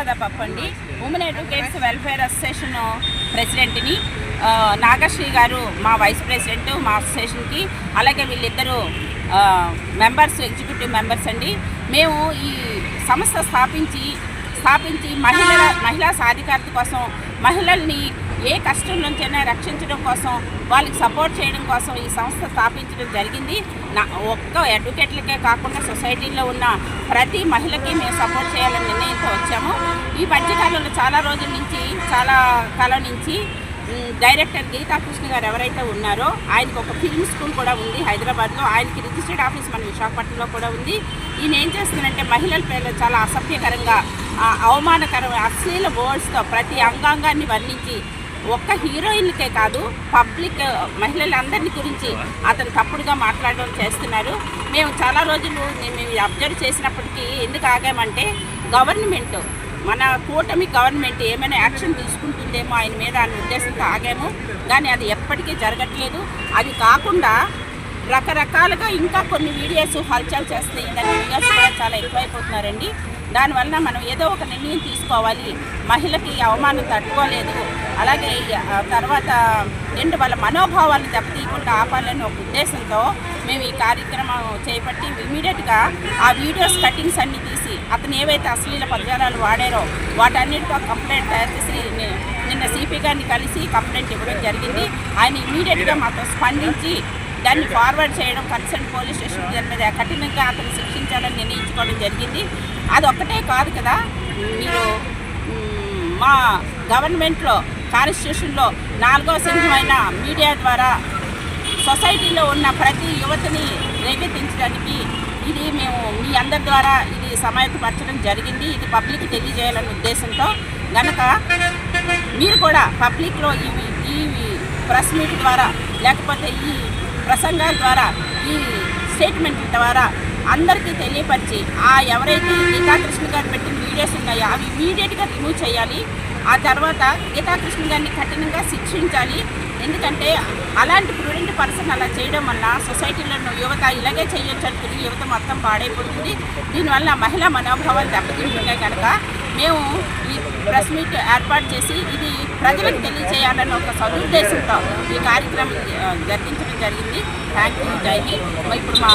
అనురాధ పప్పండి, women advocates welfare association ప్రెసిడెంట్ని. నాగశ్రీ గారు మా వైస్ ప్రెసిడెంట్ మా అసోసియేషన్కి. అలాగే వీళ్ళిద్దరూ మెంబర్స్, ఎగ్జిక్యూటివ్ మెంబర్స్ అండి. మేము ఈ సంస్థ స్థాపించి మహిళా సాధికారత కోసం, మహిళల్ని ఏ కష్టం నుంచైనా రక్షించడం కోసం, వాళ్ళకి సపోర్ట్ చేయడం కోసం ఈ సంస్థ స్థాపించడం జరిగింది. ఒక్క అడ్వకేట్లకే కాకుండా సొసైటీలో ఉన్న ప్రతి మహిళకి మేము సపోర్ట్ చేయాలని నిర్ణయంతో వచ్చాము. ఈ మధ్యకాలంలో చాలా కాలం నుంచి డైరెక్టర్ గీతాకృష్ణ గారు ఎవరైతే ఉన్నారో ఆయనకు ఒక ఫిల్మ్ స్కూల్ కూడా ఉంది హైదరాబాద్లో. ఆయనకి రిజిస్టర్డ్ ఆఫీస్ మన విశాఖపట్నంలో కూడా ఉంది. ఈయన ఏం చేస్తున్నారంటే మహిళల పేర్లు చాలా అసభ్యకరంగా, అవమానకరం, అశ్లీల వర్డ్స్తో ప్రతి అంగాంగాన్ని వర్ణించి ఒక్క హీరోయిన్కే కాదు పబ్లిక్ మహిళలందరినీ గురించి అతను తప్పుడుగా మాట్లాడడం చేస్తున్నారు. మేము చాలా రోజులు మేము అబ్జర్వ్ చేసినప్పటికీ ఎందుకు ఆగామంటే మన కూటమి గవర్నమెంట్ ఏమైనా యాక్షన్ తీసుకుంటుందేమో ఆయన మీద అనే ఉద్దేశంతో ఆగాము. కానీ అది ఎప్పటికీ జరగట్లేదు. అది కాకుండా రకరకాలుగా ఇంకా కొన్ని వీడియోస్ హల్చల్ చేస్తున్నాయి. దాని వీడియోస్ కూడా చాలా ఎక్కువైపోతున్నారండి. దానివల్ల మనం ఏదో ఒక నిర్ణయం తీసుకోవాలి. మహిళకి అవమానం తట్టుకోలేదు, అలాగే తర్వాత వాళ్ళ మనోభావాలను దెబ్బతీయకుండా ఆపాలని ఒక ఉద్దేశంతో మేము ఈ కార్యక్రమం చేపట్టి ఇమీడియట్గా ఆ వీడియోస్ కటింగ్స్ అన్నీ తీసి అతను ఏవైతే అశ్లీల పదజాలాలు వాడారో వాటన్నిటితో కంప్లైంట్ తయారు చేసి నిన్న సిపి గారిని కలిసి కంప్లైంట్ ఇవ్వడం జరిగింది. ఆయన ఇమీడియట్గా మాతో స్పందించి దాన్ని ఫార్వర్డ్ చేయడం, కన్సర్న్ పోలీస్ స్టేషన్ మీద కఠినంగా అతను శిక్షించాలని నిర్ణయించుకోవడం జరిగింది. అది ఒక్కటే కాదు కదా, మీరు మా గవర్నమెంట్లో కాన్స్టిట్యూషన్లో 4వ సింహమైన మీడియా ద్వారా సొసైటీలో ఉన్న ప్రతి యువతని రేకెత్తించడానికి ఇది మేము మీ అందరి ద్వారా ఇది సమాయత్తపరచడం జరిగింది. ఇది పబ్లిక్ తెలియజేయాలనే ఉద్దేశంతో కనుక మీరు కూడా పబ్లిక్లో ఈ ప్రెస్ మీట్ ద్వారా లేకపోతే ఈ ప్రసంగాల ద్వారా ఈ స్టేట్మెంట్ల ద్వారా అందరికీ తెలియపరిచి ఎవరైతే గీతాకృష్ణ గారు పెట్టిన వీడియోస్ ఉన్నాయో అవి ఇమీడియట్గా రిమూవ్ చేయాలి. ఆ తర్వాత గీతాకృష్ణ గారిని కఠినంగా శిక్షించాలి. ఎందుకంటే అలాంటి ప్రుడెంట్ పర్సన్ అలా చేయడం వల్ల సొసైటీలో యువత ఇలాగే చేయొచ్చు అనుకుని యువత మొత్తం పాడైపోతుంది. దీనివల్ల మహిళా మనోభావాలు దెబ్బతింటున్నాయి. కనుక మేము ఈ ప్రెస్ మీట్ ఏర్పాటు చేసి ఇది ప్రజలకు తెలియజేయాలని ఒక సదుద్దేశంతో ఈ కార్యక్రమం జరిగించడం జరిగింది. Thank you. జై హింద్. ఇప్పుడు మా